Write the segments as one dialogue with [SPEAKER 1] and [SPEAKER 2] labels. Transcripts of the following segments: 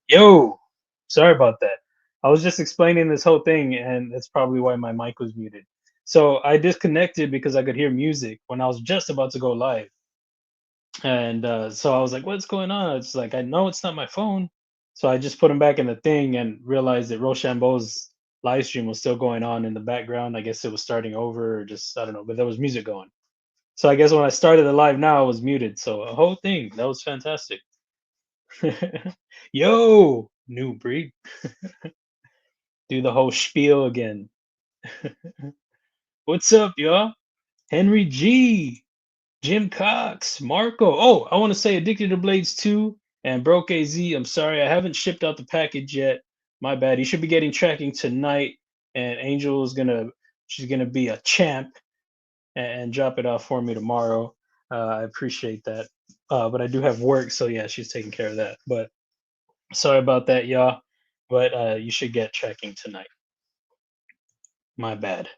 [SPEAKER 1] Yo, sorry about that. I was just explaining this whole thing, and that's probably why my mic was muted. So I disconnected because I could hear music when I was just about to go live. And so I was like, what's going on? It's like, I know it's not my phone. So I just put them back in the thing and realized that Rochambeau's live stream was still going on in the background. I guess it was starting over or just, I don't know, but there was music going. So I guess when I started the live now, I was muted. So a whole thing. That was fantastic. Yo, new breed. Do the whole spiel again. What's up, y'all? Henry G, Jim Cox, Marco. Oh, I want to say Addicted to Blades 2 and Broke AZ. I'm sorry, I haven't shipped out the package yet. My bad. You should be getting tracking tonight. And Angel is she's gonna be a champ and drop it off for me tomorrow. I appreciate that. But I do have work, so yeah, she's taking care of that. But sorry about that, y'all. But you should get tracking tonight. My bad.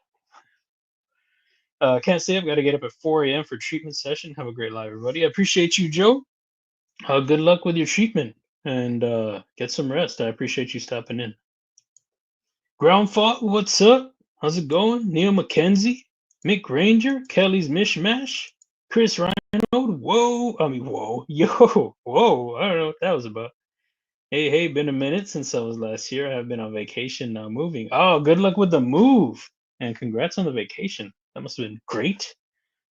[SPEAKER 1] Can't say I've got to get up at 4 a.m. for treatment session. Have a great life, everybody. I appreciate you, Joe. Good luck with your treatment and get some rest. I appreciate you stopping in. Ground Fault, what's up? How's it going? Neil McKenzie, Mick Ranger, Kelly's Mishmash, Chris Rhino. Whoa, yo, whoa. I don't know what that was about. Hey, been a minute since I was last here. I have been on vacation now moving. Oh, good luck with the move and congrats on the vacation. That must have been great.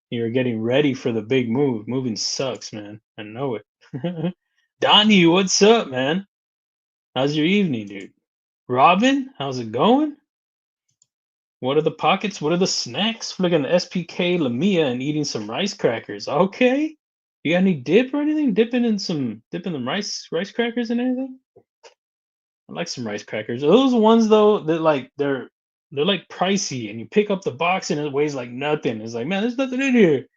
[SPEAKER 1] You're getting ready for the big move. Moving sucks, man. I know it. Donnie, what's up, man? How's your evening, dude? Robin, how's it going? What are the pockets? What are the snacks? Flicking the SPK Lamia and eating some rice crackers. Okay. You got any dip or anything? Dipping them rice crackers and anything? I like some rice crackers. Are those ones though that like they're like pricey and you pick up the box and it weighs like nothing. It's like, man, there's nothing in here.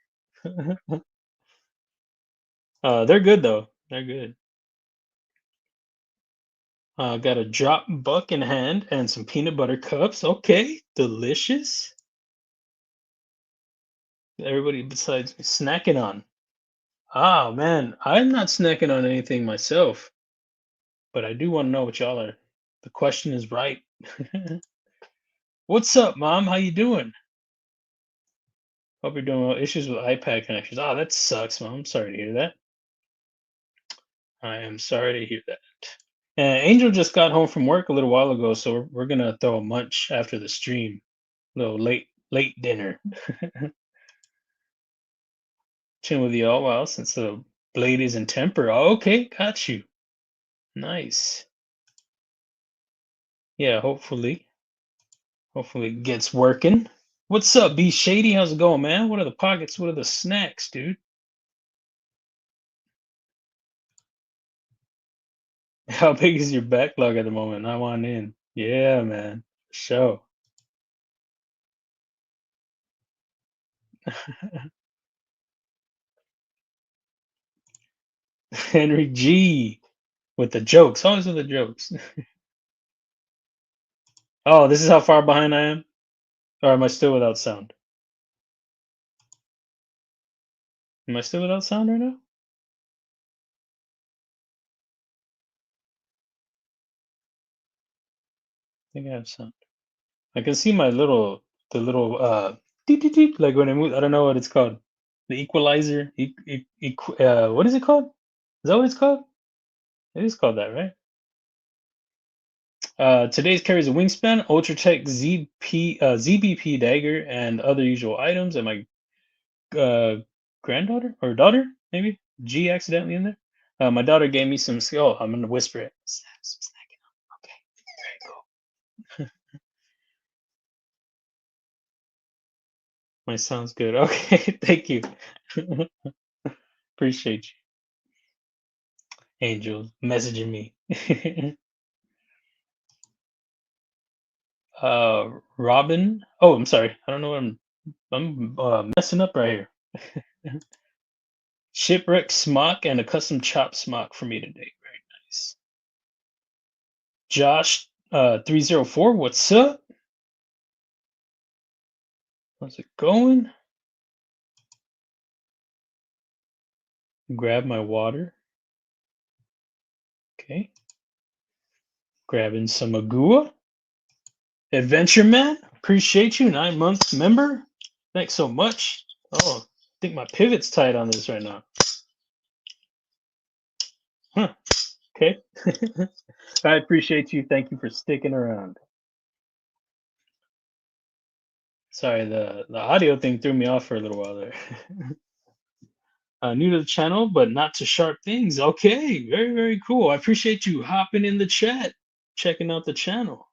[SPEAKER 1] They're good though. They're good. Got a drop buck in hand and some peanut butter cups. Okay, delicious. Everybody besides me snacking on. Ah, man, I'm not snacking on anything myself, but I do want to know what y'all are. The question is right. What's up, mom? How you doing? Hope you're doing well. Issues with iPad connections. Ah, that sucks, mom. I'm sorry to hear that. I am sorry to hear that. Angel just got home from work a little while ago, so we're gonna throw a munch after the stream. Little late dinner. Chin with you all while since the blade is in temper. Oh, okay, got you. Nice. Yeah, hopefully it gets working. What's up, B Shady? How's it going, man? What are the pockets? What are the snacks, dude? How big is your backlog at the moment? I want in. Yeah, man. Show. Henry G with the jokes. Always with the jokes. Oh, this is how far behind I am? Or am I still without sound? Am I still without sound right now? I think I have sound. I can see the little deep, deep, deep, like when I move. I don't know what it's called. The equalizer. What is it called? Is that what it's called? It is called that, right? Today's carries a wingspan, Ultratech ZBP dagger, and other usual items. And my uh, granddaughter or daughter, maybe G accidentally in there. My daughter gave me some. Oh, I'm gonna whisper it. Some snacking. Okay, very cool. My sounds good. Okay, thank you. Appreciate you, Angel, messaging me. Robin. Oh, I'm sorry. I don't know what I'm messing up right here. Shipwreck smock and a custom chop smock for me today. Very nice. Josh 304, what's up? How's it going? Grab my water. Okay. Grabbing some Agua. Adventure Man, appreciate you. 9-month member. Thanks so much. Oh, I think my pivot's tight on this right now. Huh. Okay. I appreciate you. Thank you for sticking around. Sorry, the audio thing threw me off for a little while there. New to the channel, but not to sharp things. Okay, very, very cool. I appreciate you hopping in the chat, checking out the channel.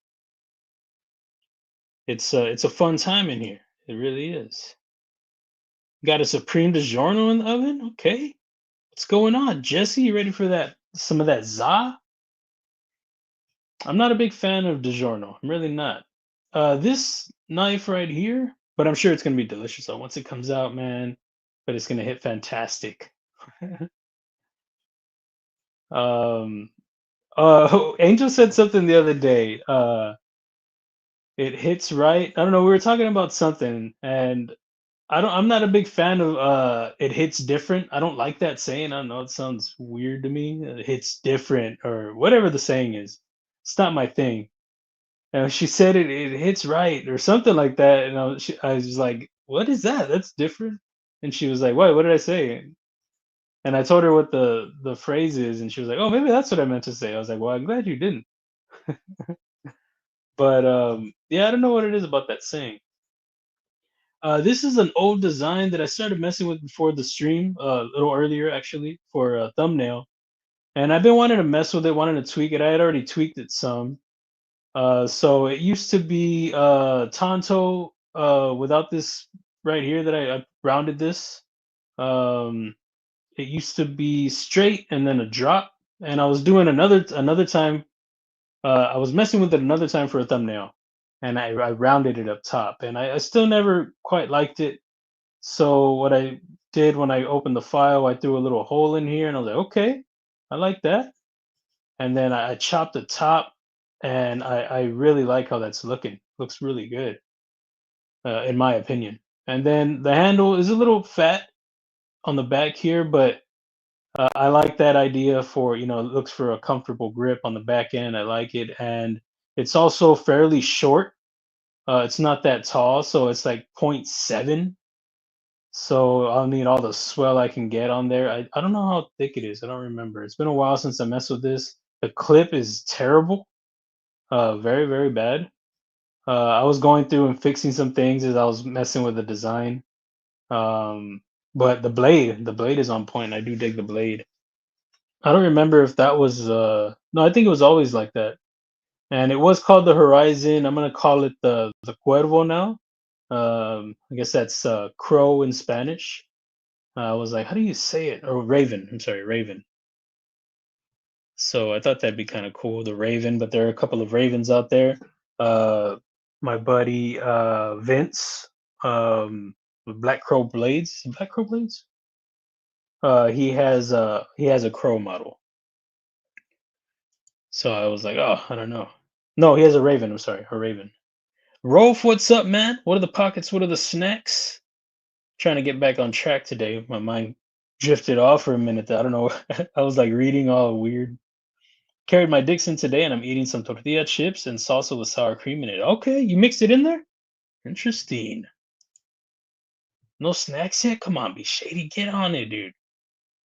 [SPEAKER 1] It's a fun time in here. It really is. Got a Supreme DiGiorno in the oven? Okay. What's going on? Jesse, you ready for that? Some of that za? I'm not a big fan of DiGiorno. I'm really not. This knife right here, but I'm sure it's gonna be delicious. So once it comes out, man, but it's gonna hit fantastic. um, Angel said something the other day. It hits right. I don't know. We were talking about something, and I'm not a big fan of it hits different. I don't like that saying. I don't know, it sounds weird to me. It hits different or whatever the saying is. It's not my thing. And she said it hits right or something like that. And I was like, what is that? That's different. And she was like, what did I say? And I told her what the phrase is, and she was like, oh, maybe that's what I meant to say. I was like, well, I'm glad you didn't. But yeah, I don't know what it is about that saying. This is an old design that I started messing with before the stream, a little earlier actually, for a thumbnail. And I've been wanting to mess with it, wanting to tweak it. I had already tweaked it some. So it used to be Tonto without this right here that I rounded this. Um, it used to be straight and then a drop. And I was doing another time. I was messing with it another time for a thumbnail, and I rounded it up top, and I still never quite liked it. So what I did when I opened the file, I threw a little hole in here, and I was like, okay, I like that. And then I chopped the top, and I really like how that's looking. Looks really good, in my opinion. And then the handle is a little fat on the back here, but I like that idea for, it looks for a comfortable grip on the back end. I like it. And it's also fairly short. It's not that tall, so it's like 0.7. So I'll need all the swell I can get on there. I don't know how thick it is. I don't remember. It's been a while since I messed with this. The clip is terrible. Very, very bad. I was going through and fixing some things as I was messing with the design. Um, but the blade is on point. I do dig the blade. I don't remember if that was no, I think it was always like that. And it was called the Horizon. I'm gonna call it the Cuervo now. I guess that's crow in Spanish. I was like, how do you say it? Or Raven. I'm sorry, Raven. So I thought that'd be kind of cool, the Raven, but there are a couple of Ravens out there. Uh, my buddy Vince, with Black Crow Blades. Black Crow Blades? He has a crow model. So I was like, oh, I don't know. No, he has a Raven. I'm sorry, a Raven. Rolf, what's up, man? What are the pockets? What are the snacks? Trying to get back on track today. My mind drifted off for a minute. I don't know. I was like reading all weird. Carried my Dixon today, and I'm eating some tortilla chips and salsa with sour cream in it. Okay, you mixed it in there? Interesting. No snacks yet? Come on, be shady. Get on it, dude.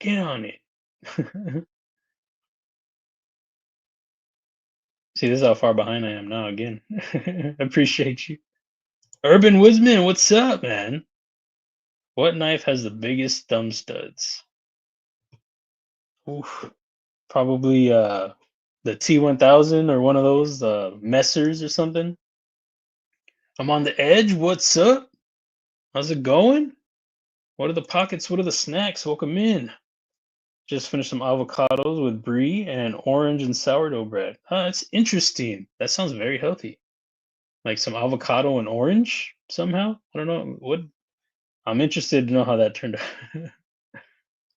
[SPEAKER 1] Get on it. See, this is how far behind I am now again. Appreciate you. Urban Wisman, what's up, man? What knife has the biggest thumb studs? Oof. Probably the T1000 or one of those Messers or something. I'm on the edge. What's up? How's it going? What are the pockets? What are the snacks? Welcome in. Just finished some avocados with brie and orange and sourdough bread. That's interesting. That sounds very healthy. Like some avocado and orange somehow. I don't know what. I'm interested to know how that turned out.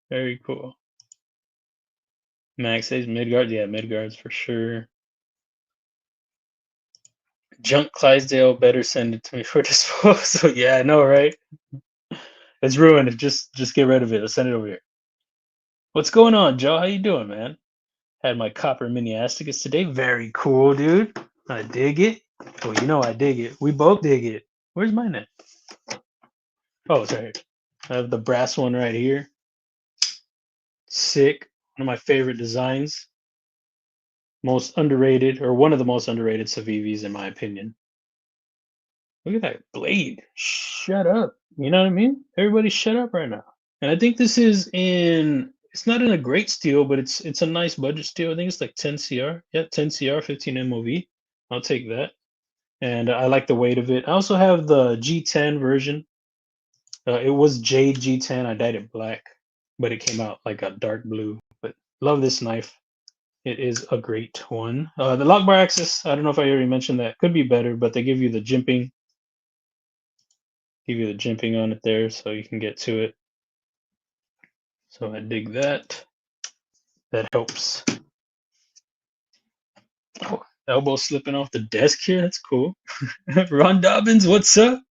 [SPEAKER 1] Very cool. Max says Midgard. Yeah, Midgard's for sure. Junk Clydesdale better send it to me for disposal. Yeah, I know, right? It's ruined. Just get rid of it. I'll send it over here. What's going on, Joe? How you doing, man? Had my copper mini Asticus today. Very cool, dude. I dig it. Well, you know I dig it. We both dig it. Where's mine at? Oh, it's right here. I have the brass one right here. Sick. One of my favorite designs. Most underrated, or one of the most underrated Civivis, in my opinion. Look at that blade. Shut up. You know what I mean? Everybody shut up right now. And I think this is in, it's not in a great steel, but it's a nice budget steel. I think it's like 10 CR. Yeah, 10 CR, 15 MOV. I'll take that. And I like the weight of it. I also have the G10 version. It was Jade G10. I dyed it black, but it came out like a dark blue. But love this knife. It is a great one. The lock bar access, I don't know if I already mentioned that. Could be better, but they give you the jimping. Give you the jimping on it there so you can get to it. So I dig that. That helps. Oh, elbow slipping off the desk here. That's cool. Ron Dobbins, what's up?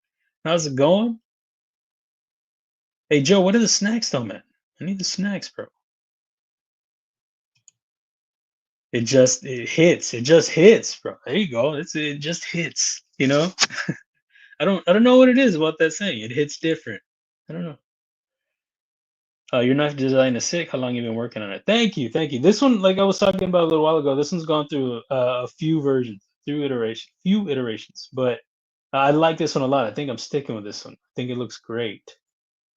[SPEAKER 1] How's it going? Hey Joe, what are the snacks though, man? I need the snacks, bro. It hits. It just hits, bro. There you go. It just hits. You know? I don't know what it is about that saying. It hits different. I don't know. Your knife design is sick. How long you been working on it? Thank you, thank you. This one, like I was talking about a little while ago, this one's gone through a few versions, few iterations. But I like this one a lot. I think I'm sticking with this one. I think it looks great.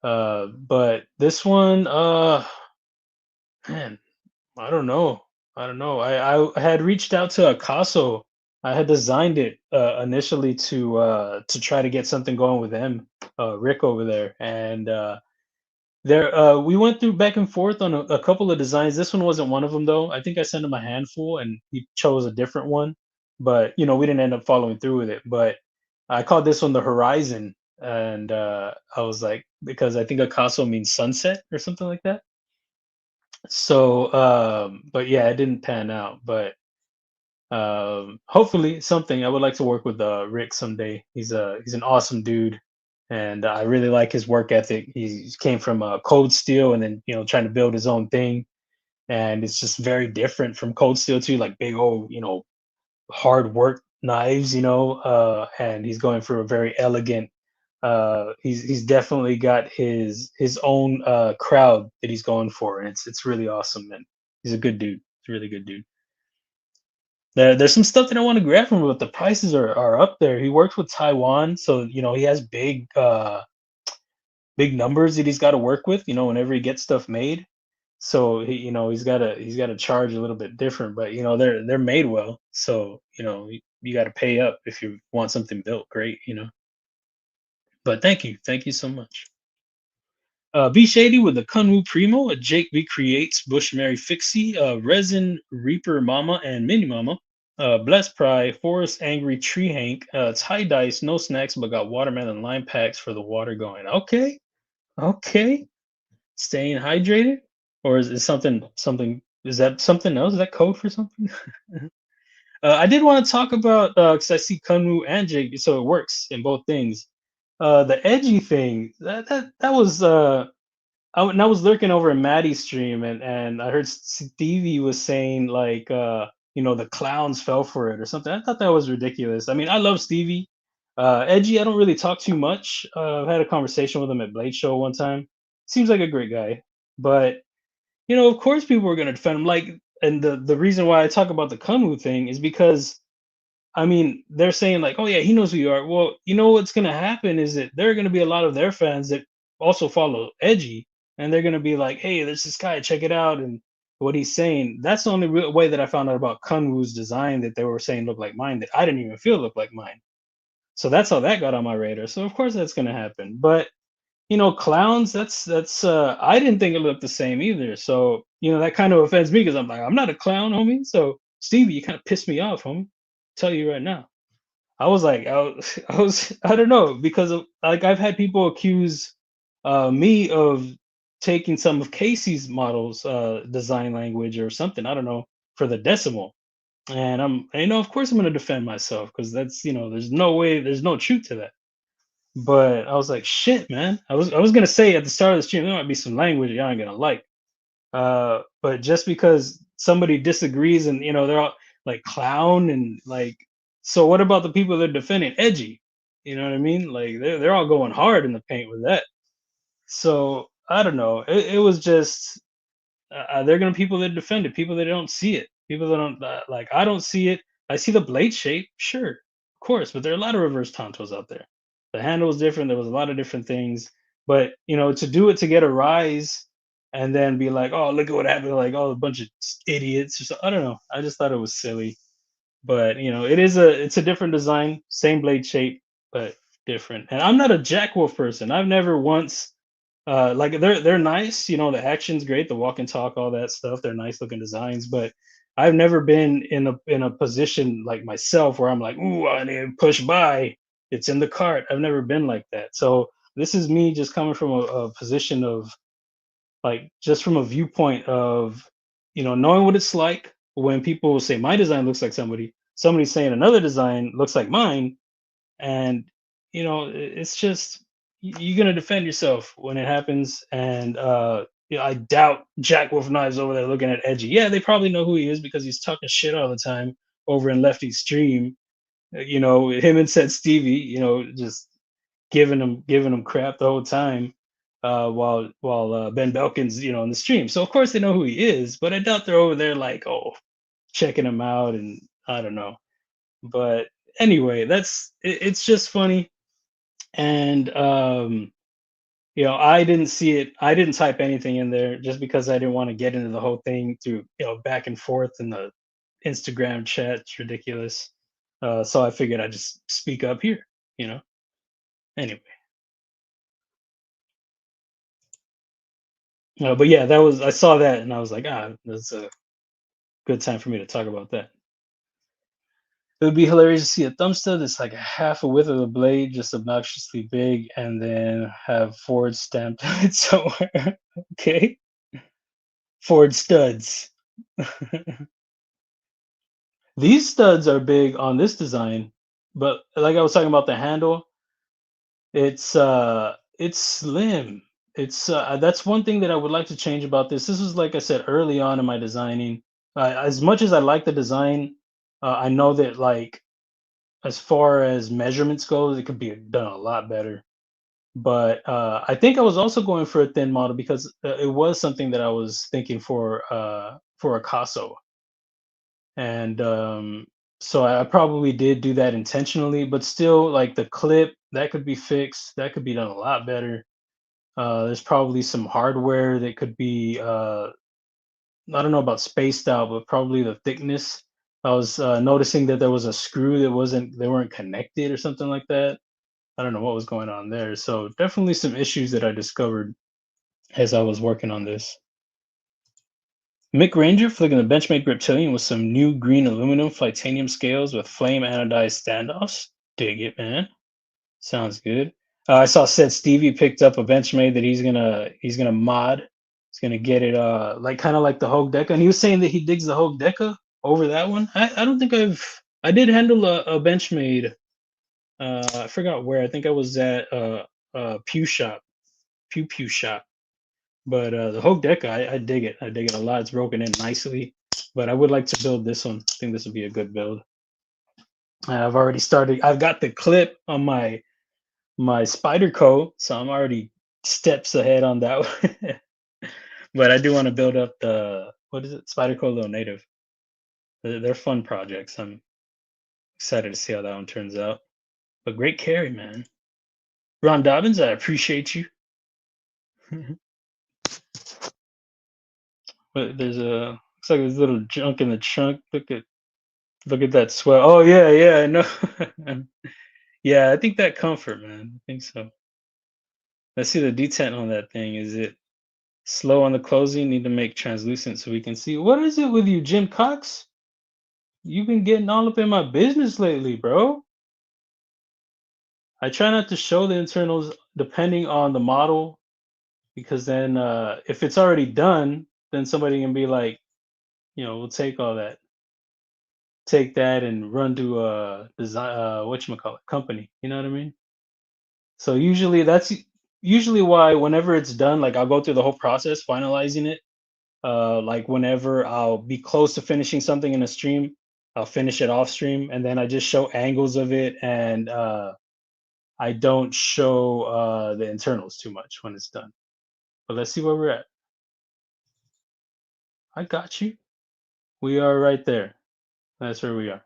[SPEAKER 1] But this one, man, I don't know. I don't know. I had reached out to Akaso. I had designed it initially to try to get something going with them, Rick over there, and there we went through back and forth on a couple of designs. This one wasn't one of them though. I think I sent him a handful, and he chose a different one. But we didn't end up following through with it. But I called this one the Horizon, and I was like, because I think Akaso means sunset or something like that. So, but yeah, it didn't pan out. But hopefully something. I would like to work with Rick someday. He's an awesome dude, and I really like his work ethic. He came from Cold Steel, and then trying to build his own thing, and it's just very different from Cold Steel too. Like big old hard work knives, and he's going for a very elegant. He's definitely got his own crowd that he's going for, and it's really awesome, man. He's a good dude. He's a really good dude. There's some stuff that I want to grab from him, but the prices are up there. He works with Taiwan, so he has big numbers that he's got to work with. Whenever he gets stuff made, so he's got to charge a little bit different. But they're made well, so you got to pay up if you want something built great. But thank you so much. B Shady with the Kunwu Primo, a Jake V Creates, Bushmary Fixie, Resin Reaper Mama and Mini Mama. Blessed Pry, Forest Angry Tree Hank, Tie Dice, no snacks, but got watermelon lime packs for the water going. Okay, okay. Staying hydrated, or is it something? Is that something else? Is that code for something? I did want to talk about because I see Kunwu and Jake, so it works in both things. The edgy thing that was and I was lurking over in Maddie's stream, and I heard Stevie was saying like the clowns fell for it or something. I thought that was ridiculous. I mean, I love Stevie. Edgy, I don't really talk too much. I've had a conversation with him at Blade Show one time. Seems like a great guy, but of course people are gonna defend him. Like, and the reason why I talk about the Kunwu thing is because I mean, they're saying like, "Oh yeah, he knows who you are." Well, what's gonna happen is that there are gonna be a lot of their fans that also follow Edgy, and they're gonna be like, "Hey, there's this guy, check it out," and what he's saying. That's the only real way that I found out about Kunwu's design that they were saying looked like mine that I didn't even feel looked like mine. So that's how that got on my radar. So of course that's gonna happen. But clowns. That's. I didn't think it looked the same either. So that kind of offends me because I'm like, I'm not a clown, homie. So Stevie, you kind of pissed me off, homie. Tell you right now. I was like, I don't know, because of like I've had people accuse me of taking some of Casey's models design language or something. I don't know, for the decimal, and of course I'm going to defend myself because that's there's no way, there's no truth to that. But I was like, shit, man. I was gonna say at the start of the stream there might be some language y'all ain't gonna like, but just because somebody disagrees and they're all like clown and like, so what about the people that are defending edgy? You know what I mean? Like they're all going hard in the paint with that. So I don't know. It was just they're gonna people that defend it, people that don't see it, people that don't like. I don't see it. I see the blade shape, sure, of course, but there are a lot of reverse tantos out there. The handle was different. There was a lot of different things, but to do it to get a rise, and then be like, oh, look at what happened, like, oh, a bunch of idiots or so. I don't know. I just thought it was silly, but it's a different design, same blade shape, but different. And I'm not a Jack Wolf person. I've never once like they're nice, the action's great, the walk and talk, all that stuff. They're nice looking designs, but I've never been in a position like myself where I'm like, ooh, I need to push buy. It's in the cart. I've never been like that. So this is me just coming from a position of like just from a viewpoint of knowing what it's like when people say my design looks like somebody's saying another design looks like mine, and it's just you're gonna defend yourself when it happens. And I doubt Jack Wolf Knives over there looking at Edgy. Yeah, they probably know who he is because he's talking shit all the time over in Lefty's stream. Him and said Stevie, just giving him crap the whole time, while Ben Belkin's in the stream. So of course they know who he is, but I doubt they're over there like, oh, checking him out. And I don't know. But anyway, it's just funny. And I didn't see it. I didn't type anything in there just because I didn't want to get into the whole thing through back and forth in the Instagram chat. It's ridiculous. So I figured I'd just speak up here. you know Anyway, but yeah, that was I saw that and I was like, that's a good time for me to talk about that. It would be hilarious to see a thumb stud that's like half a width of the blade, just obnoxiously big, and then have Ford stamped on it somewhere. Okay, Ford studs. These studs are big on this design, but like I was talking about the handle, it's slim. That's one thing that I would like to change about this. This was, like I said, early on in my designing. As much as I like the design, I know that, like, as far as measurements goes, it could be done a lot better. But I think I was also going for a thin model because it was something that I was thinking for a Casso. And so I probably did do that intentionally, but still, like, the clip that could be fixed, that could be done a lot better. There's probably some hardware that could be I don't know about spaced out, but probably the thickness. I was noticing that there was a screw that they weren't connected or something like that. I don't know what was going on there. So definitely some issues that I discovered as I was working on this. Mick Ranger flicking the Benchmade Reptilian with some new green aluminum titanium scales with flame anodized standoffs. Dig it, man. Sounds good. I saw said Stevie picked up a Benchmade that he's gonna mod. He's gonna get it like kind of like the Hogue Deca, and he was saying that he digs the Hogue Deca over that one. I don't think I did handle a Benchmade. I forgot where. I think I was at Pew Shop, Pew Shop. But the Hogue Deca, I dig it. I dig it a lot. It's broken in nicely. But I would like to build this one. I think this would be a good build. I've already started. I've got the clip on my Spider Co, so I'm already steps ahead on that one. But I do want to build up the what is it? Spider Co Little Native. They're fun projects. I'm excited to see how that one turns out. But great carry, man. Ron Dobbins, I appreciate you. But there's a looks like there's a little junk in the trunk. Look at that swell. Oh yeah, yeah, I know. Yeah, I think that comfort, man. I think so. Let's see the detent on that thing. Is it slow on the closing? Need to make translucent so we can see. What is it with you, Jim Cox? You've been getting all up in my business lately, bro. I try not to show the internals depending on the model because then if it's already done, then somebody can be like, we'll take that and run to a design whatchamacallit company. You know what I mean? So usually that's usually why whenever it's done, like I'll go through the whole process finalizing it, Like whenever I'll be close to finishing something in a stream, I'll finish it off stream, and then I just show angles of it, and I don't show the internals too much when it's done. But let's see where we're at. I got you. We are right there. That's where we are.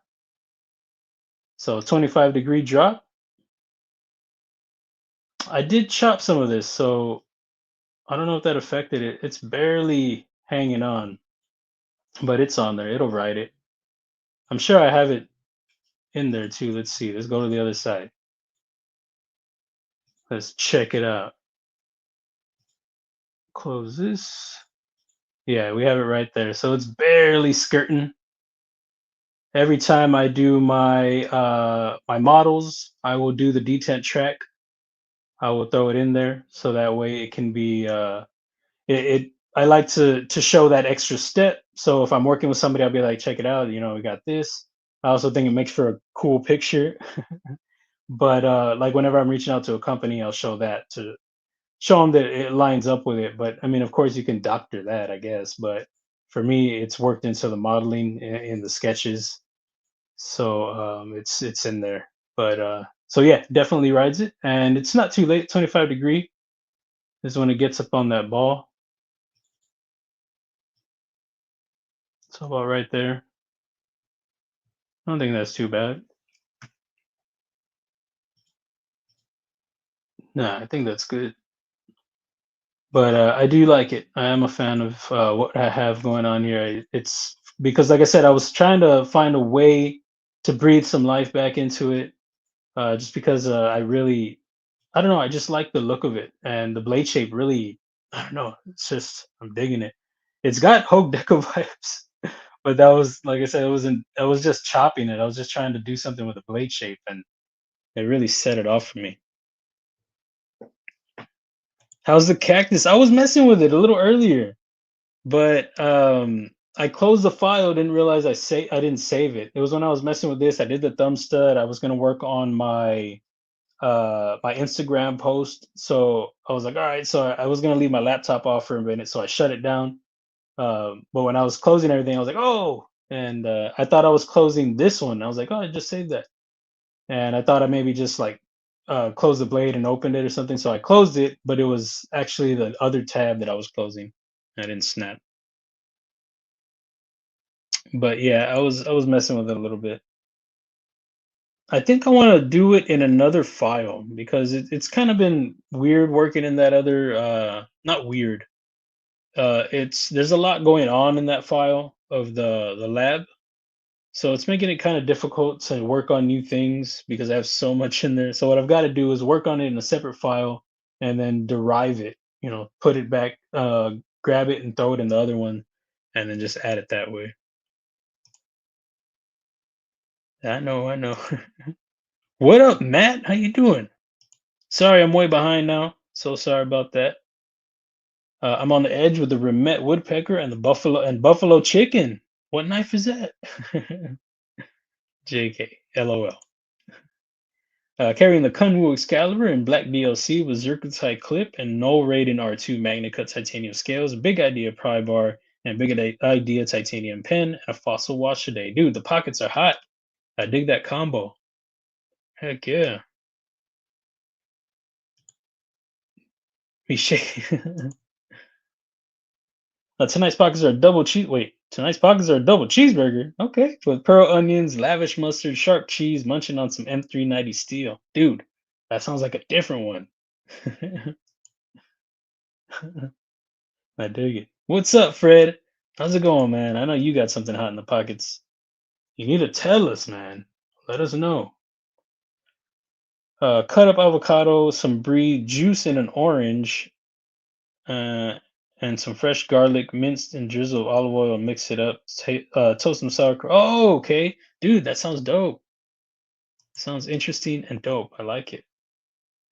[SPEAKER 1] So 25-degree drop. I did chop some of this, so I don't know if that affected it. It's barely hanging on, but it's on there. It'll write it. I'm sure I have it in there too. Let's see. Let's go to the other side. Let's check it out. Close this. Yeah, we have it right there. So it's barely skirting. Every time I do my models, I will do the detent track. I will throw it in there so that way it can be it I like to show that extra step. So if I'm working with somebody, I'll be like, check it out, we got this. I also think it makes for a cool picture. But like whenever I'm reaching out to a company, I'll show that to show them that it lines up with it. But I mean, of course, you can doctor that, I guess. But for me, it's worked into the modeling in the sketches, so it's in there. But so yeah, definitely rides it, and it's not too late. 25-degree is when it gets up on that ball. It's about right there. I don't think that's too bad. Nah, I think that's good. But I do like it. I am a fan of what I have going on here. It's because, like I said, I was trying to find a way to breathe some life back into it. Just because I don't know, I just like the look of it, and the blade shape really, I don't know. It's just I'm digging it. It's got Hogue Deco vibes, but that was like I said, it wasn't. I was just chopping it. I was just trying to do something with the blade shape, and it really set it off for me. How's the cactus? I was messing with it a little earlier, but I closed the file, didn't realize I didn't save it. It was when I was messing with this. I did the thumb stud. I was gonna work on my Instagram post. So I was like, all right. So I was gonna leave my laptop off for a minute. So I shut it down. But when I was closing everything, I was like, oh, and I thought I was closing this one. I was like, oh, I just saved that. And I thought I maybe just like closed the blade and opened it or something. So I closed it, but it was actually the other tab that I was closing. I didn't snap. But yeah, I was messing with it a little bit. I think I want to do it in another file because it's kind of been weird working in that other not weird. It's there's a lot going on in that file of the lab. So it's making it kind of difficult to work on new things because I have so much in there. So what I've got to do is work on it in a separate file and then derive it, put it back, grab it and throw it in the other one and then just add it that way. I know, I know. What up, Matt? How you doing? Sorry, I'm way behind now. So sorry about that. I'm on the edge with the remet woodpecker and the buffalo chicken. What knife is that? JK, LOL. Carrying the Kunwu Excalibur in black DLC with Zirconite clip and null rated R2 magnet cut titanium scales, big idea pry bar, and big idea titanium pen, and a fossil wash today. Dude, the pockets are hot. I dig that combo. Heck yeah. Be shake. Tonight's pockets are a double cheese. Wait, tonight's pockets are a double cheeseburger. Okay, with pearl onions, lavish mustard, sharp cheese, munching on some M390 steel. Dude, that sounds like a different one. I dig it. What's up, Fred? How's it going, man? I know you got something hot in the pockets. You need to tell us, man. Let us know. Cut up avocado, some brie, juice in an orange, uh, and some fresh garlic, minced and drizzle of olive oil. Mix it up. Toast some sauerkraut. Oh, okay, dude, that sounds dope. Sounds interesting and dope. I like it.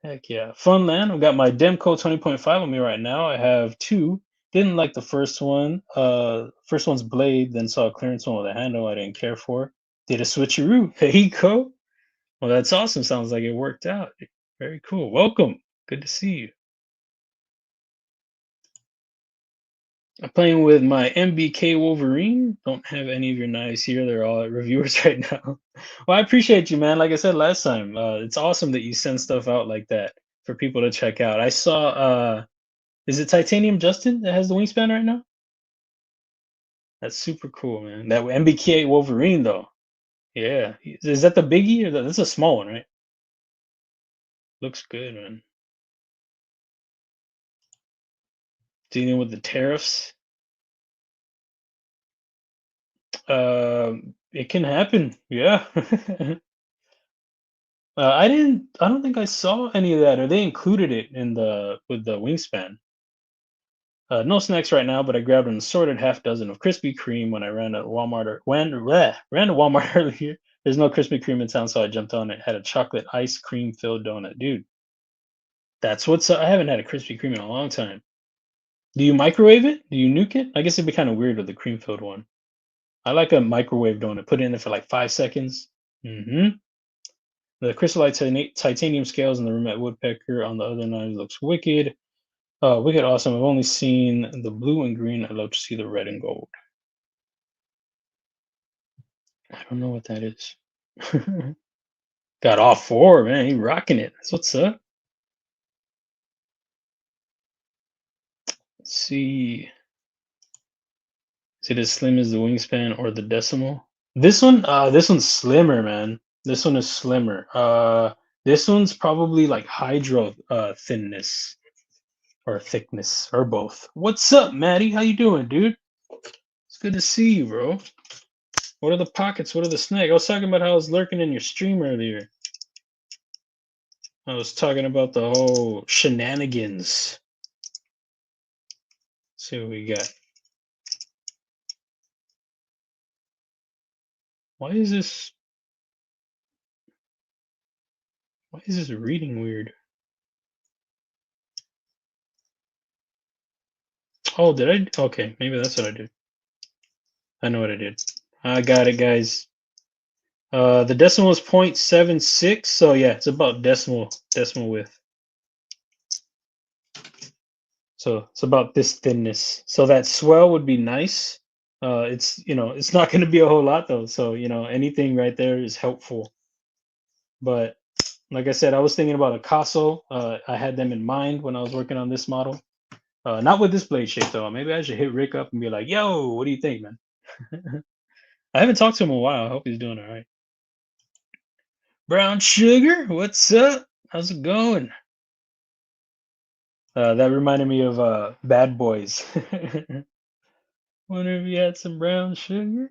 [SPEAKER 1] Heck yeah. Funland. I've got my Demco 20.5 on me right now. I have two. Didn't like the first one. First one's blade, then saw a clearance one with a handle I didn't care for. Did a switcheroo. There you go. Well, that's awesome. Sounds like it worked out. Very cool. Welcome. Good to see you. I'm playing with my MBK Wolverine. Don't have any of your knives here. They're all at reviewers right now. Well, I appreciate you, man. Like I said last time, it's awesome that you send stuff out like that for people to check out. I saw, is it Titanium Justin that has the wingspan right now? That's super cool, man. That MBK Wolverine, though. Yeah. Is that the biggie or that's a small one, right? Looks good, man. Dealing with the tariffs. It can happen. Yeah. I don't think I saw any of that, or they included it in the with the wingspan. No snacks right now, but I grabbed an assorted half dozen of Krispy Kreme when I ran to Walmart or ran to Walmart earlier. There's no Krispy Kreme in town, so I jumped on it. Had a chocolate ice cream filled donut, dude. That's what's I haven't had a Krispy Kreme in a long time. Do you microwave it? Do you nuke it? I guess it'd be kind of weird with the cream filled one. I like a microwave donut. Put it in there for like 5 seconds. Mm-hmm. The crystallite titanium scales in the room at woodpecker on the other knives looks wicked. Wicked awesome. I've only seen the blue and green. I'd love to see the red and gold. I don't know what that is. Got all four, man. He rocking it. That's what's up. Let's see. Is it as slim as the wingspan or the decimal? This one's slimmer, man. This one is slimmer. This one's probably like hydro thinness or thickness or both. What's up, Maddie? How you doing, dude? It's good to see you, bro. What are the pockets? What are the snag? I was talking about how I was lurking in your stream earlier. I was talking about the whole shenanigans. Let's see what we got. Why is this? Why is this reading weird? Oh, did I? Okay, maybe that's what I did. I know what I did. I got it, guys. The decimal is 0.76, so yeah, it's about decimal width. So it's about this thinness. So that swell would be nice. It's it's not going to be a whole lot though. So anything right there is helpful. But like I said, I was thinking about a Casso. I had them in mind when I was working on this model. Not with this blade shape though. Maybe I should hit Rick up and be like, "Yo, what do you think, man?" I haven't talked to him in a while. I hope he's doing all right. Brown Sugar, what's up? How's it going? That reminded me of Bad Boys. Wonder if you had some brown sugar.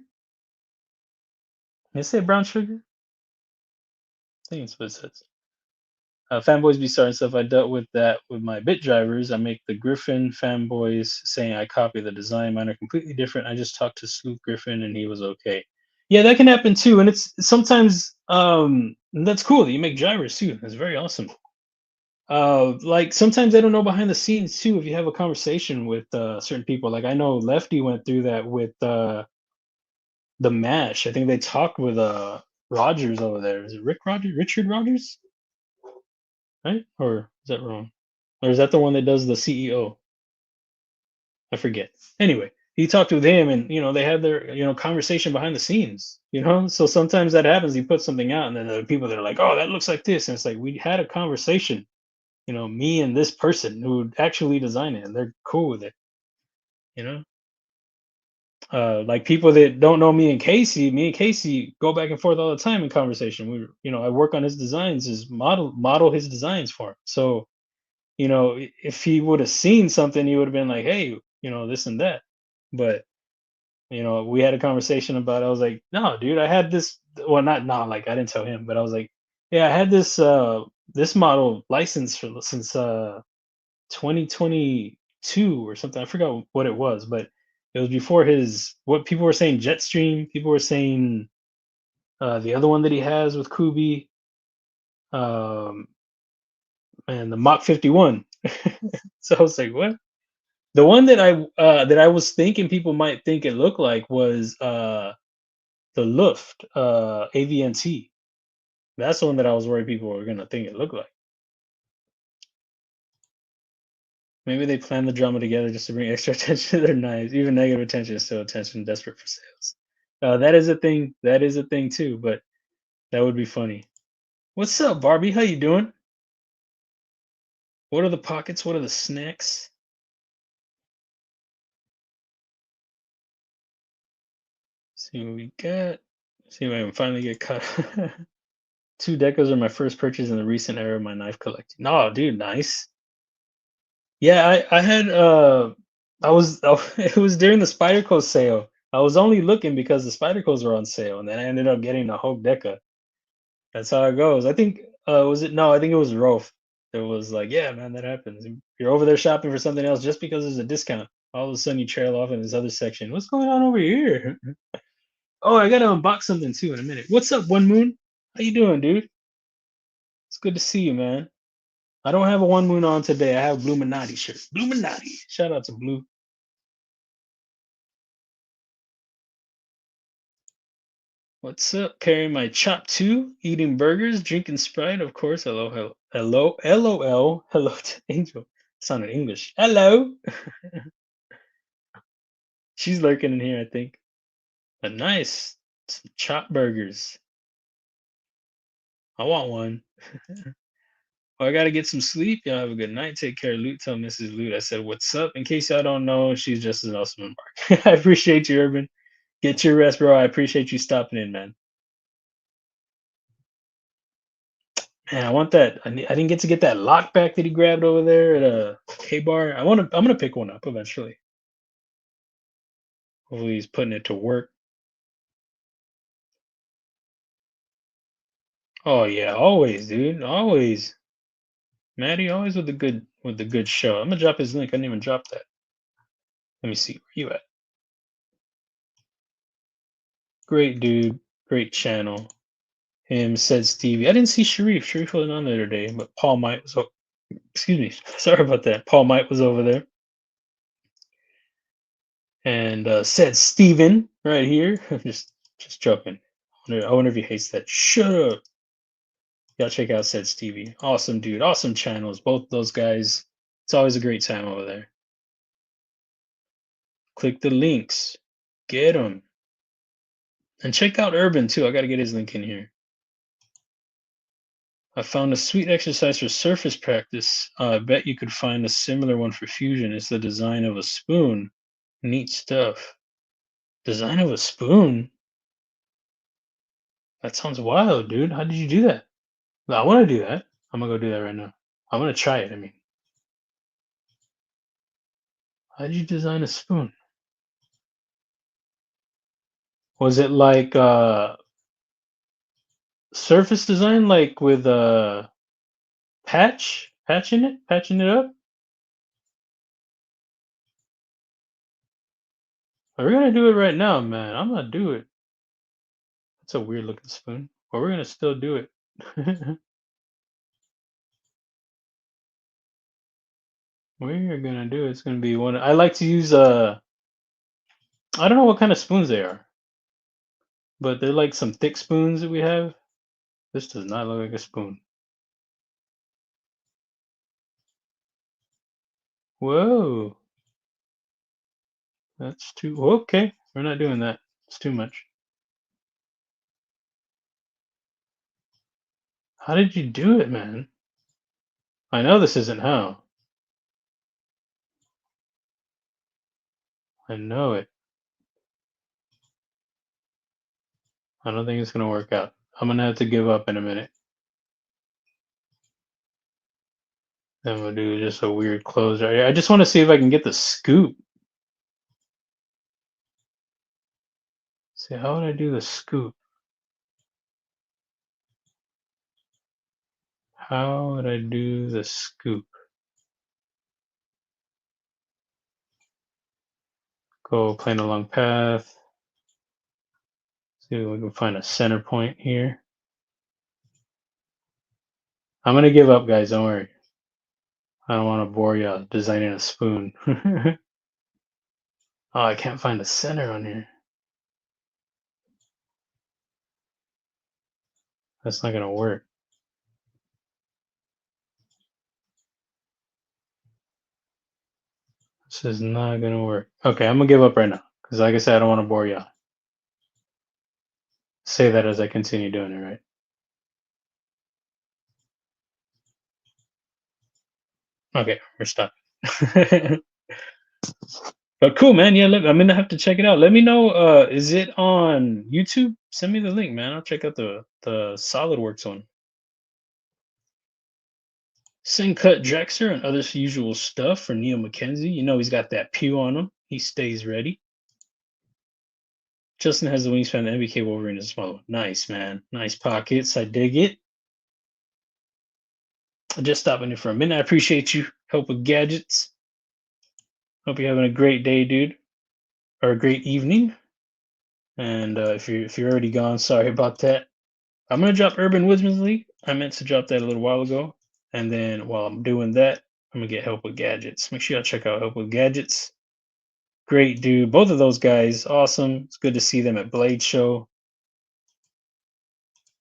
[SPEAKER 1] Did it say brown sugar? I think it's what it says. Fanboys be starting stuff. I dealt with that with my bit drivers. I make the Griffin fanboys saying I copy the design. Mine are completely different. I just talked to Sloop Griffin and he was okay. Yeah, that can happen too. And it's sometimes that's cool that you make drivers too. That's very awesome. Like sometimes they don't know behind the scenes too. If you have a conversation with certain people, like I know Lefty went through that with the Mash. I think they talked with Rogers over there. Is it Richard Rogers, right? Or is that wrong? Or is that the one that does the CEO? I forget. Anyway, he talked with him, and they had their conversation behind the scenes. So sometimes that happens. He puts something out, and then there are people that are like, "Oh, that looks like this," and it's like we had a conversation. Me and this person who actually designed it, and they're cool with it. You know, like people that don't know me and Casey go back and forth all the time in conversation. I work on his designs, his model his designs for him. So, if he would have seen something, he would have been like, hey, this and that. But, we had a conversation about it. I was like, no, dude, I had this. Well, not like I didn't tell him, but I was like, yeah, I had this model licensed since 2022 or something. I forgot what it was, but it was before what people were saying Jetstream. People were saying the other one that he has with Kubey, um, and the Mach 51. So I was like, what? The one that I was thinking people might think it looked like was the Luft AVNT. That's the one that I was worried people were gonna think it looked like. Maybe they plan the drama together just to bring extra attention to their knives. Even negative attention is still attention, desperate for sales. That is a thing. That is a thing too. But that would be funny. What's up, Barbie? How you doing? What are the pockets? What are the snacks? See what we got. See if I can finally get caught. 2 decos are my first purchase in the recent era of my knife collecting. No, dude, nice. Yeah, I had I was it was during the Spyderco sale. I was only looking because the Spydercos were on sale, and then I ended up getting a whole deca. That's how it goes. I think was it no, I think it was Rolf. It was like, yeah, man, that happens. You're over there shopping for something else just because there's a discount. All of a sudden you trail off in this other section. What's going on over here? Oh, I gotta unbox something too in a minute. What's up, One Moon? How you doing, dude? It's good to see you, man. I don't have a One Moon on today. I have Bluminati shirt. Bluminati. Shout out to Blue. What's up? Carrying my chop 2, eating burgers, drinking Sprite, of course. Hello, hello, hello, LOL. Hello to Angel. Sounded English. Hello. She's lurking in here, I think. But nice. Some chop burgers. I want one. Well, I gotta get some sleep. Y'all have a good night. Take care. Loot, tell Mrs. Loot I said, what's up? In case y'all don't know, she's just as awesome as Mark. I appreciate you, Urban. Get your rest, bro. I appreciate you stopping in, man. Man, I want that. I didn't get to get that lockback that he grabbed over there at a K-bar. I'm gonna pick one up eventually. Hopefully he's putting it to work. Oh yeah, always, dude. Always. Maddie, always with the good show. I'm gonna drop his link. I didn't even drop that. Let me see. Where you at? Great dude. Great channel. Him said Stevie. I didn't see Sharif. Sharif wasn't on there today, but Paul Might was excuse me. Sorry about that. Paul Might was over there. And said Steven right here. just joking. I wonder if he hates that. Shut up. Y'all check out said Stevie. Awesome dude. Awesome channels. Both those guys. It's always a great time over there. Click the links. Get them. And check out Urban too. I got to get his link in here. I found a sweet exercise for surface practice. I bet you could find a similar one for fusion. It's the design of a spoon. Neat stuff. Design of a spoon? That sounds wild, dude. How did you do that? I want to do that. I'm gonna go do that right now. I'm gonna try it. I mean, how did you design a spoon? Was it like surface design, like with patching it up? We're gonna do it right now, man. I'm gonna do it. It's a weird looking spoon, but we're gonna still do it. We're gonna do it. It's gonna be one. I like to use I don't know what kind of spoons they are, but they're like some thick spoons that we have. This does not look like a spoon. Whoa, that's too okay. We're not doing that. It's too much. How did you do it, man? I know this isn't how. I know it. I don't think it's gonna work out. I'm gonna have to give up in a minute. Then we'll do just a weird close right here. I just want to see if I can get the scoop. See, how would I do the scoop? How would I do the scoop? Go plane along path. See if we can find a center point here. I'm gonna give up, guys. Don't worry. I don't want to bore you designing a spoon. Oh, I can't find a center on here. That's not gonna work. This is not gonna work. Okay, I'm gonna give up right now because, like I said, I don't want to bore y'all. Say that as I continue doing it, right? Okay, we're stuck. But cool, man. Yeah, I'm gonna have to check it out. Let me know. Is it on YouTube? Send me the link, man. I'll check out the SolidWorks one. Send cut Drexer and other usual stuff for Neil McKenzie. You know he's got that pew on him. He stays ready. Justin has the wingspan. The MBK Wolverine is small. Nice, man. Nice pockets. I dig it. Just stopping in for a minute. I appreciate you. Help with gadgets. Hope you're having a great day, dude, or a great evening. And if you're already gone, sorry about that. I'm gonna drop Urban Woodsman's League. I meant to drop that a little while ago. And then while I'm doing that, I'm gonna get help with gadgets. Make sure y'all check out help with gadgets. Great dude. Both of those guys, awesome. It's good to see them at Blade Show.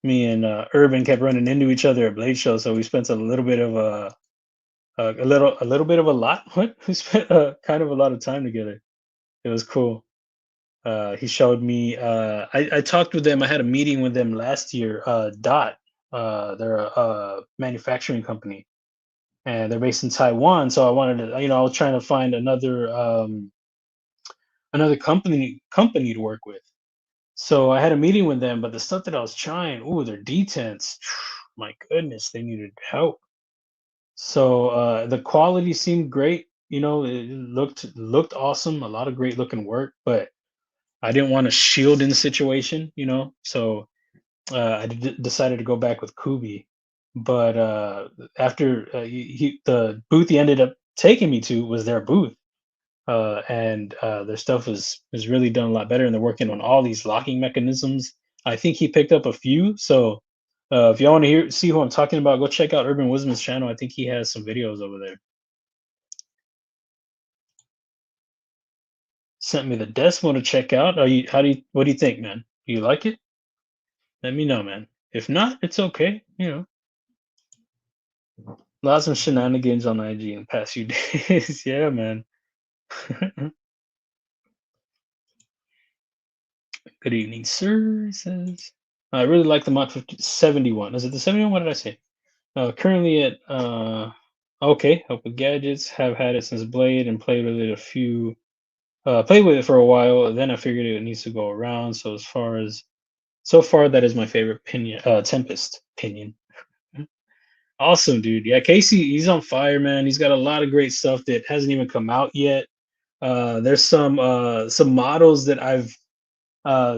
[SPEAKER 1] Me and Urban kept running into each other at Blade Show, so we spent a little bit of a little bit of a lot. What we spent kind of a lot of time together. It was cool. He showed me. I talked with them. I had a meeting with them last year. Dot. They're a manufacturing company, and they're based in Taiwan. So I wanted to, I was trying to find another company to work with. So I had a meeting with them, but the stuff that I was trying, ooh, their detents, my goodness, they needed help. So the quality seemed great. It looked awesome. A lot of great looking work, but I didn't want a shielding situation. So decided to go back with Kubey. But after the booth he ended up taking me to was their booth, and their stuff was really done a lot better, and they're working on all these locking mechanisms. I think he picked up a few. So if y'all want to see who I'm talking about, go check out Urban Wisdom's channel. I think he has some videos over there. Sent me the Desmo to check out. What do you think, man? Do you like it? Let me know, man. If not, it's okay. Lots of shenanigans on IG in the past few days. Yeah, man. Good evening, sir. He says, I really like the Mach 71. Is it the 71? What did I say? Currently at okay, help with gadgets. Have had it since Blade and played with it played with it for a while. Then I figured it needs to go around. So far that is my favorite pinion Tempest pinion. Awesome, dude. Yeah, Casey, he's on fire, man. He's got a lot of great stuff that hasn't even come out yet. There's some models that I've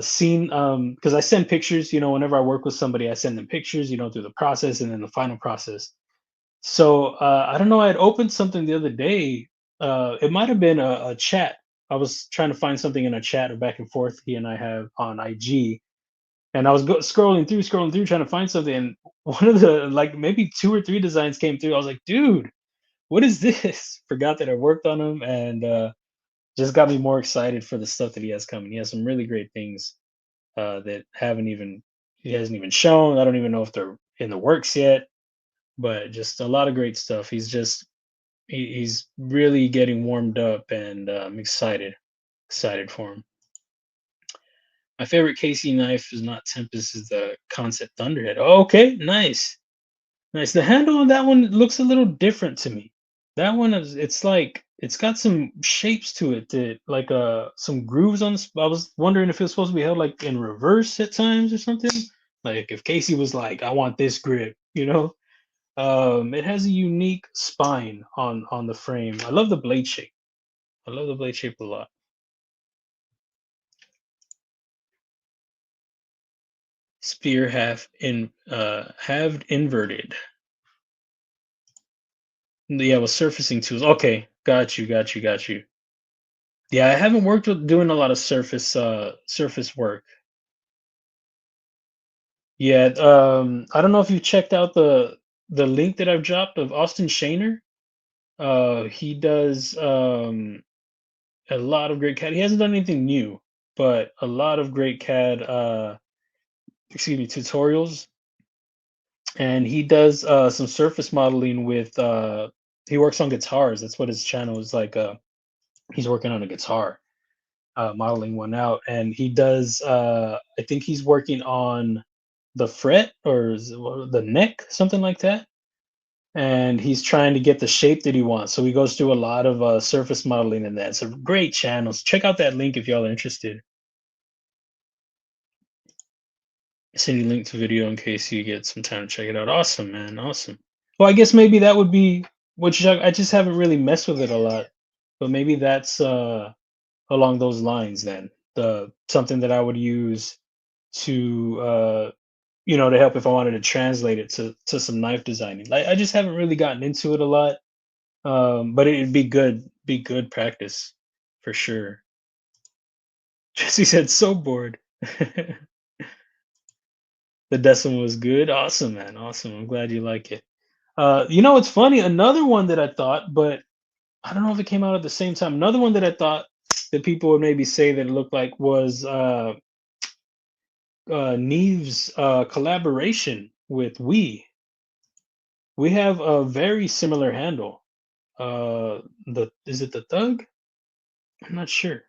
[SPEAKER 1] seen, because I send pictures. Whenever I work with somebody, I send them pictures. Through the process and then the final process. So I don't know. I had opened something the other day. It might have been a chat. I was trying to find something in a chat or back and forth he and I have on IG, and I was scrolling through, trying to find something. And one of the like maybe two or three designs came through. I was like, dude, what is this? Forgot that I worked on them, and just got me more excited for the stuff that he has coming. He has some really great things that haven't even he hasn't even shown. I don't even know if they're in the works yet, but just a lot of great stuff. He's really getting warmed up, and I'm excited for him. My favorite Casey knife is not Tempest, is the Concept Thunderhead. Oh, okay, nice, nice. The handle on that one looks a little different to me. That one is, it's like it's got some shapes to it that like some grooves on. I was wondering if it was supposed to be held like in reverse at times or something. Like if Casey was like, I want this grip. It has a unique spine on the frame. I love the blade shape. I love the blade shape a lot. Spear halved inverted. Yeah, with surfacing tools. Okay, got you. Yeah, I haven't worked with doing a lot of surface work. Yeah, I don't know if you checked out the link that I've dropped of Austin Shaner. He does a lot of great CAD. He hasn't done anything new, but a lot of great CAD excuse me, tutorials. And he does some surface modeling with he works on guitars. That's what his channel is like. He's working on a guitar, modeling one out, and he does. I think he's working on the fret or the neck, something like that. And he's trying to get the shape that he wants. So he goes through a lot of surface modeling in that. It's a great channels. Check out that link if y'all are interested. Send you a link to video in case you get some time to check it out. Awesome, man. Awesome. Well, I guess maybe that would be which I just haven't really messed with it a lot. But maybe that's along those lines then. The something that I would use to to help if I wanted to translate it to some knife designing. Like I just haven't really gotten into it a lot. But it'd be good practice for sure. Jesse said, "So bored." The decimal was good. Awesome, man. Awesome. I'm glad you like it. It's funny. Another one that I thought, but I don't know if it came out at the same time. Another one that I thought that people would maybe say that it looked like was Neve's collaboration with We. We have a very similar handle. The is it the Thug? I'm not sure,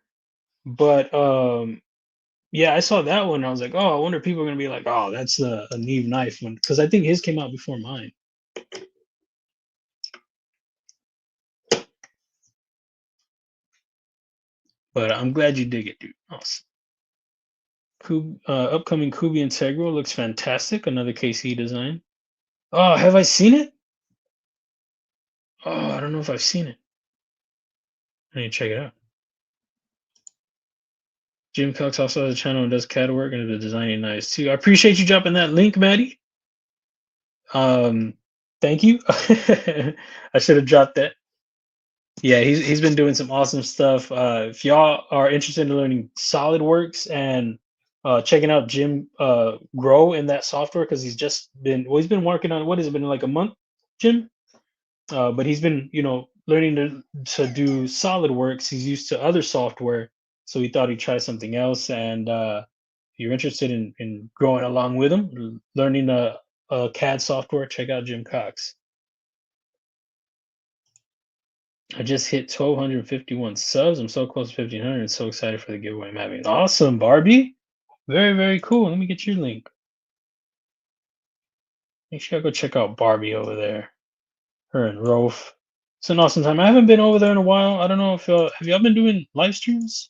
[SPEAKER 1] but yeah, I saw that one. I was like, oh, I wonder if people are gonna be like, oh, that's a Neve knife one, because I think his came out before mine. But I'm glad you dig it, dude. Awesome. Upcoming Kubey Integral looks fantastic. Another KC design. Oh, have I seen it? Oh, I don't know if I've seen it. I need to check it out. Jim Cox also has a channel and does CAD work and the designing knives too. I appreciate you dropping that link, Maddie. Um, Thank you. I should have dropped that. Yeah, he's been doing some awesome stuff. If y'all are interested in learning SolidWorks and checking out Jim grow in that software, because he's been working on, what has it been, like a month, Jim? But he's been learning to do SolidWorks. He's used to other software, so he thought he'd try something else. And if you're interested in growing along with him, learning a CAD software, check out Jim Cox. I just hit 1,251 subs. I'm so close to 1,500. So excited for the giveaway I'm having. Awesome, Barbie. Very, very cool. Let me get your link. Make sure I go check out Barbie over there. Her and Rolf. It's an awesome time. I haven't been over there in a while. I don't know if have y'all been doing live streams?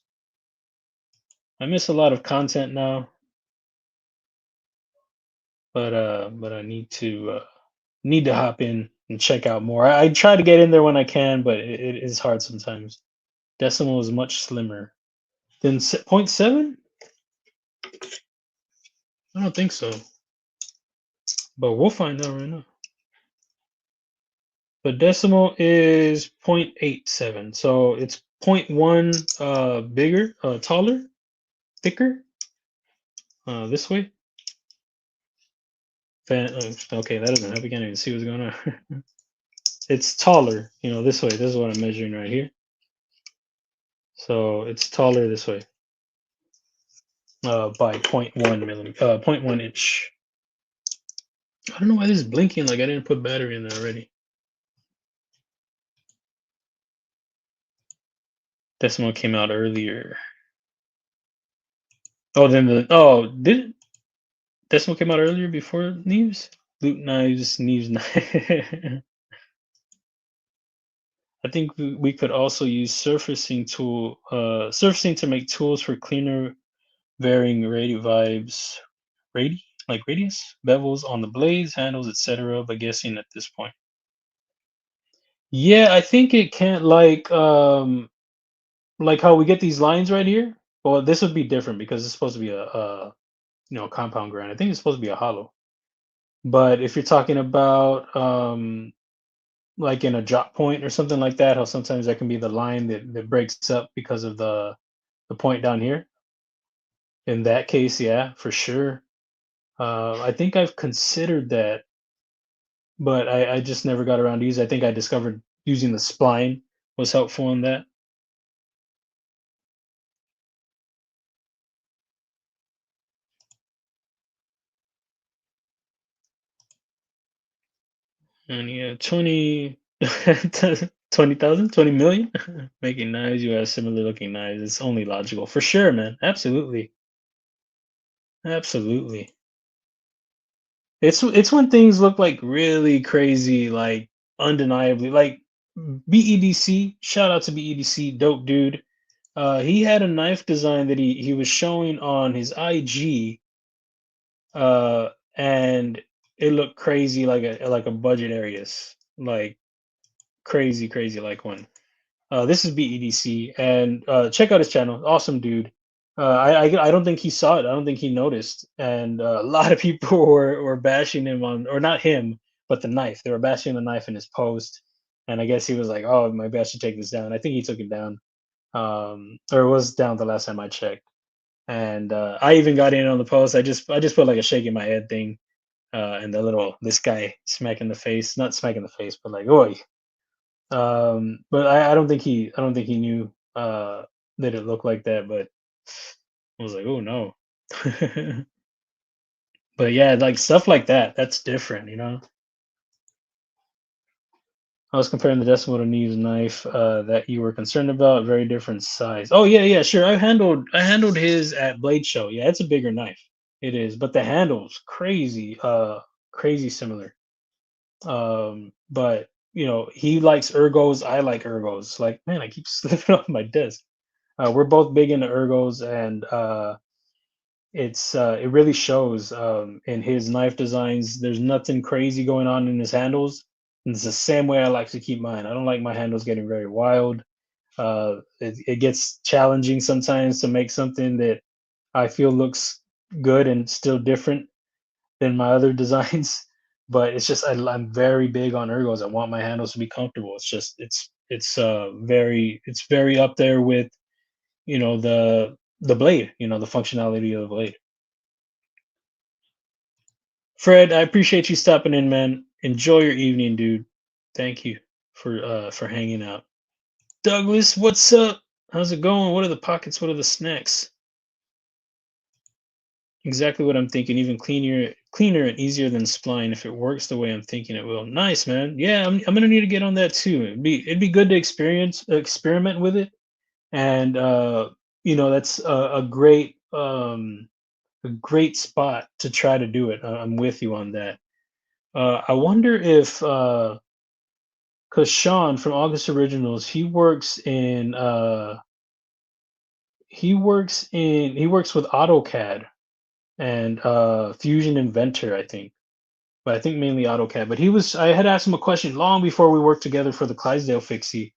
[SPEAKER 1] I miss a lot of content now, but I need to hop in and check out more. I try to get in there when I can, but it is hard sometimes. Decimal is much slimmer than point 0.7. I don't think so, but we'll find out right now. The decimal is 0.87, so it's 0.1 bigger, taller, thicker. This way. Okay, that doesn't help. I can't even see what's going on. It's taller, this way. This is what I'm measuring right here. So it's taller this way, by 0.1 millimeter, 0.1 inch. I don't know why this is blinking like I didn't put battery in there already. Decimal came out earlier. Oh, did it? Decimal came out earlier before Neves? Loot knives, Neves knife. I think we could also use surfacing to make tools for cleaner varying radius, bevels on the blades, handles, etc. But guessing at this point. Yeah, I think it can't, like how we get these lines right here. Well, this would be different because it's supposed to be a compound grind. I think it's supposed to be a hollow. But if you're talking about like in a drop point or something like that, how sometimes that can be the line that breaks up because of the point down here. In that case, yeah, for sure. I think I've considered that, but I just never got around to use it. I think I discovered using the spline was helpful in that. And yeah, 20 20,000, 20 million? Making knives, you have similar looking knives. It's only logical. For sure, man. Absolutely. Absolutely. It's when things look like really crazy, like undeniably, like BEDC. Shout out to BEDC, dope dude. He had a knife design that he was showing on his IG, uh, and it looked crazy, like a budget areas, like crazy like one. This is BEDC, and check out his channel. Awesome dude. I don't think he saw it. I don't think he noticed, and a lot of people were bashing him on, or not him, but the knife. They were bashing the knife in his post, and I guess he was like, "Oh, maybe I should take this down." I think he took it down, or it was down the last time I checked. And I even got in on the post. I just put like a shake in my head thing, and the little this guy smack in the face, not smack in the face, but like, "Oi." But I don't think he knew that it looked like that, but I was like, oh no. But yeah, like stuff like that, that's different, you know. I was comparing the decimal to Neve's knife that you were concerned about, very different size. Oh yeah, sure. I handled his at Blade Show. Yeah, it's a bigger knife. It is, but the handle's crazy, crazy similar. But he likes ergos, I like ergos. Like, man, I keep slipping off my desk. We're both big into ergos, and it really shows in his knife designs. There's nothing crazy going on in his handles, and it's the same way I like to keep mine. I don't like my handles getting very wild. It gets challenging sometimes to make something that I feel looks good and still different than my other designs. But it's just I'm very big on ergos. I want my handles to be comfortable. It's just it's very up there with the blade, the functionality of the blade. Fred, I appreciate you stopping in, man. Enjoy your evening, dude. Thank you for hanging out. Douglas, what's up? How's it going? What are the pockets? What are the snacks? Exactly what I'm thinking. Even cleaner and easier than spline if it works the way I'm thinking it will. Nice, man. Yeah, I'm gonna need to get on that too. It'd be good to experiment with it, and that's a great spot to try to do it. I'm with you on that. I wonder if because Sean from August Originals, he works with AutoCAD and Fusion Inventor, I think. But I think mainly AutoCAD. But I had asked him a question long before we worked together for the Clydesdale fixie,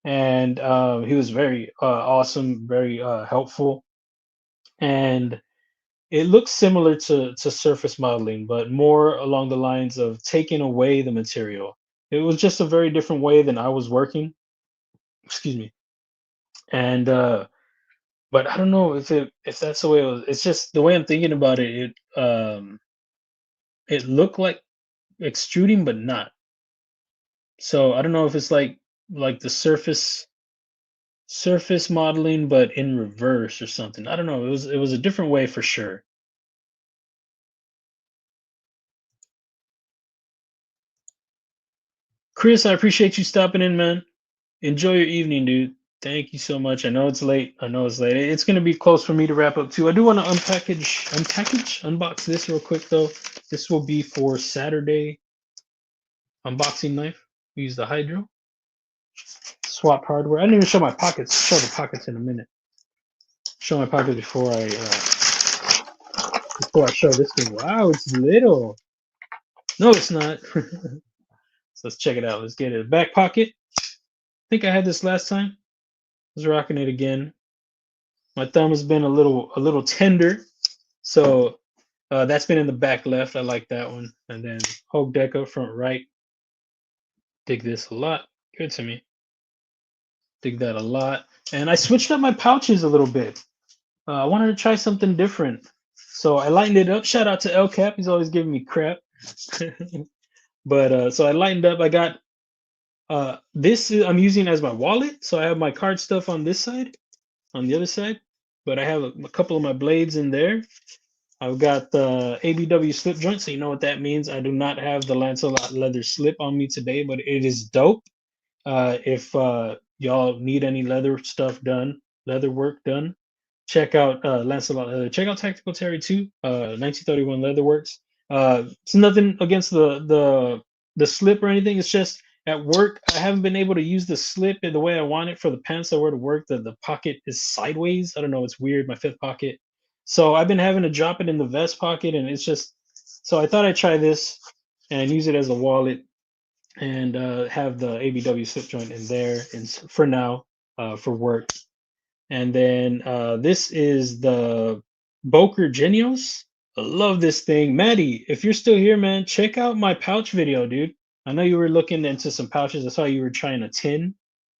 [SPEAKER 1] and he was very awesome, very helpful, and it looks similar to surface modeling, but more along the lines of taking away the material. It was just a very different way than I was working. Excuse me. And but I don't know if that's the way it was. It's just the way I'm thinking about it. It looked like extruding, but not. So I don't know if it's like the surface modeling, but in reverse or something. I don't know. It was a different way for sure. Chris, I appreciate you stopping in, man. Enjoy your evening, dude. Thank you so much. I know it's late. I know it's late. It's gonna be close for me to wrap up too. I do want to unbox this real quick though. This will be for Saturday unboxing knife. We use the Hydro. Swap hardware. I didn't even show my pockets. Show the pockets in a minute. Show my pockets before I show this thing. Wow, it's little. No, it's not. So let's check it out. Let's get it. Back pocket. I think I had this last time. I was rocking it again. My thumb has been a little tender, so that's been in the back left. I like that one. And then Hogue Deca front right. Dig this a lot. Good to me. Dig that a lot. And I switched up my pouches a little bit. I wanted to try something different, so I lightened it up. Shout out to El Cap. He's always giving me crap. But so I lightened up. I got I'm using as my wallet, so I have my card stuff on this side, on the other side, but I have a couple of my blades in there. I've got the ABW slip joint, so you know what that means. I do not have the Lancelot leather slip on me today, but it is dope. If y'all need any leather stuff done, leather work done, check out Lancelot Leather. Check out Tactical Terry too. 1931 Leatherworks. It's nothing against the slip or anything. It's just at work I haven't been able to use the slip in the way I want it for the pants I wear to work. The pocket is sideways. I don't know. It's weird. My fifth pocket. So I've been having to drop it in the vest pocket, and it's just. So I thought I'd try this and use it as a wallet and have the ABW slip joint in there and for now for work. And then this is the Boker Genios. I love this thing. Maddie, if you're still here, man, check out my pouch video, dude. I know you were looking into some pouches. I saw you were trying a tin,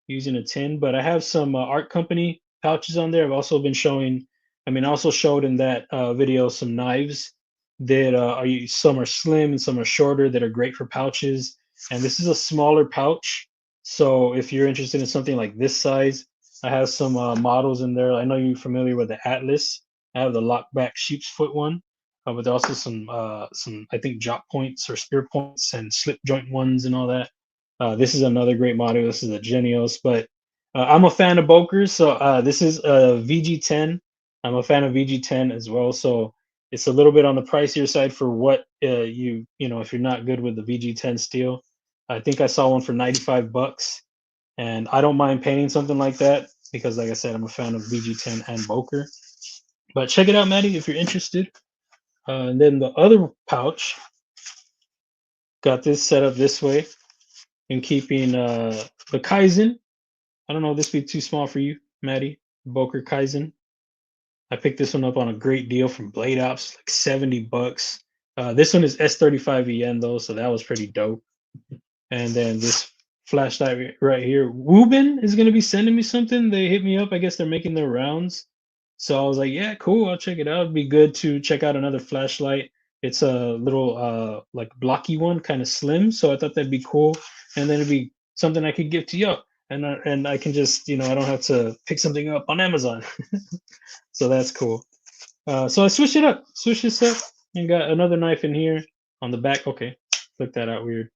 [SPEAKER 1] using a tin, but I have some art company pouches on there. I've also been showing, I also showed in that video some knives that some are slim and some are shorter that are great for pouches. And this is a smaller pouch. So if you're interested in something like this size, I have some models in there. I know you're familiar with the Atlas. I have the lockback sheep's foot one, but there's also some I think drop points or spear points and slip joint ones and all that. This is another great model. This is a Genios, but I'm a fan of Bokers, so this is a VG10. I'm a fan of VG10 as well, so it's a little bit on the pricier side for what if you're not good with the VG10 steel. I think I saw one for 95 bucks, and I don't mind painting something like that because, like I said, I'm a fan of VG10 and Boker. But check it out, Maddie, if you're interested. And then the other pouch got this set up this way in keeping the Kaizen. I don't know if this would be too small for you, Maddie. Boker Kaizen. I picked this one up on a great deal from Blade Ops, like 70 bucks. This one is S35EN though, so that was pretty dope. And then this flashlight right here. Woobin is gonna be sending me something. They hit me up. I guess they're making their rounds. So I was like, yeah, cool. I'll check it out. It'd be good to check out another flashlight. It's a little like blocky one, kind of slim. So I thought that'd be cool. And then it'd be something I could give to you. And I can just, I don't have to pick something up on Amazon. So that's cool. So I switched this up, and got another knife in here on the back. Okay, look that out weird.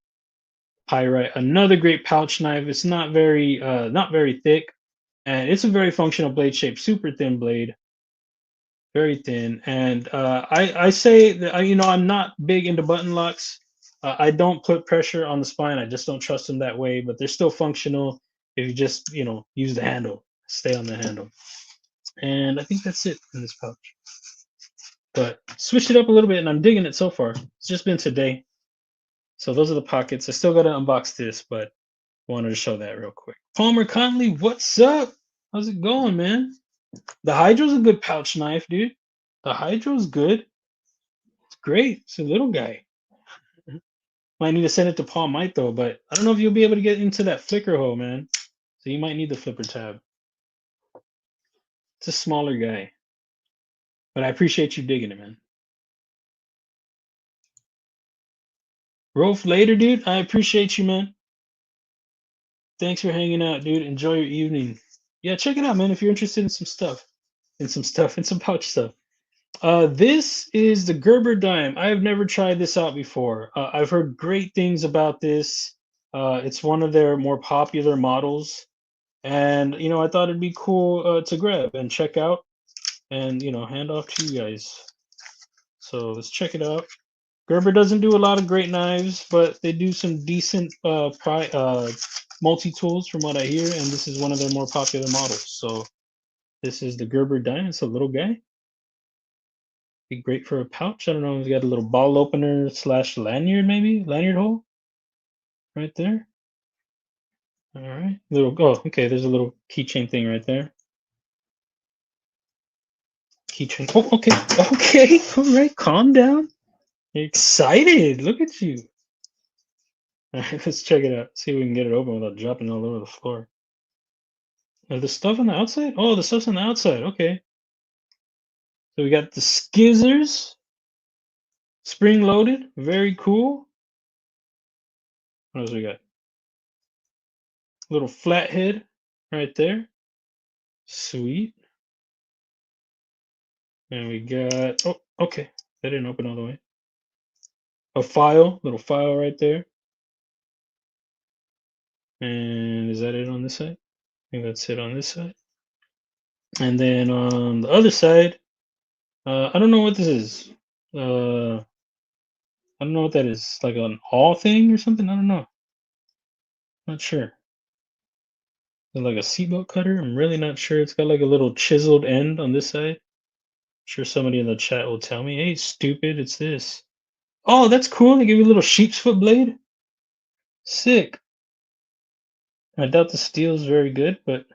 [SPEAKER 1] Pyrite, another great pouch knife. It's not very thick, and it's a very functional blade shape. Super thin blade, very thin. And I say that I'm not big into button locks. I don't put pressure on the spine. I just don't trust them that way. But they're still functional if you just use the handle, stay on the handle. And I think that's it in this pouch. But switched it up a little bit, and I'm digging it so far. It's just been today. So those are the pockets. I still got to unbox this, but wanted to show that real quick. Palmer Conley, what's up? How's it going, man? The Hydro's a good pouch knife, dude. The Hydro's good. It's great. It's a little guy. Might need to send it to Paul Mike though, but I don't know if you'll be able to get into that flicker hole, man. So you might need the flipper tab. It's a smaller guy. But I appreciate you digging it, man. Rolf later, dude. I appreciate you, man. Thanks for hanging out, dude. Enjoy your evening. Yeah, check it out, man, if you're interested in some stuff. In some pouch stuff. This is the Gerber dime. I have never tried this out before. I've heard great things about this. It's one of their more popular models, and I thought it'd be cool to grab and check out, and hand off to you guys. So let's check it out. Gerber doesn't do a lot of great knives, but they do some decent multi tools, from what I hear, and this is one of their more popular models. So this is the Gerber dime. It's a little guy. Be great for a pouch. I don't know. We got a little ball opener / lanyard, maybe lanyard hole right there. All right, okay. There's a little keychain thing right there. Keychain. Oh, okay, okay. All right, calm down. You're excited. Look at you. All right, let's check it out. See if we can get it open without dropping all over the floor. The stuff on the outside? Oh, the stuff's on the outside. Okay. So we got the skizzers, spring loaded. Very cool. What else we got? Little flathead right there. Sweet. And we got, oh, okay. That didn't open all the way. A little file right there. And Is that it on this side? I think that's it on this side. And then on the other side, I don't know what this is. I don't know what that is. Like an all thing or something? I don't know. Not sure. Is it like a seatbelt cutter? I'm really not sure. It's got like a little chiseled end on this side. Sure somebody in the chat will tell me, hey, stupid, it's this. Oh, that's cool. They give you a little sheep's foot blade. Sick. I doubt the steel is very good, but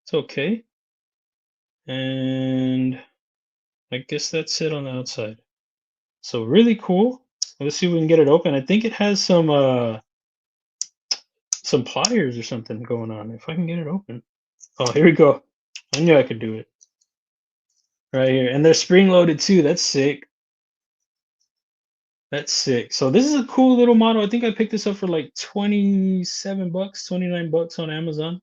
[SPEAKER 1] it's okay. And I guess that's it on the outside. So really cool. Let's see if we can get it open. I think it has some pliers or something going on. If I can get it open. Oh, here we go. I knew I could do it. Right here. And they're spring loaded too. That's sick. That's sick. So this is a cool little model. I think I picked this up for like 27 bucks, 29 bucks on Amazon.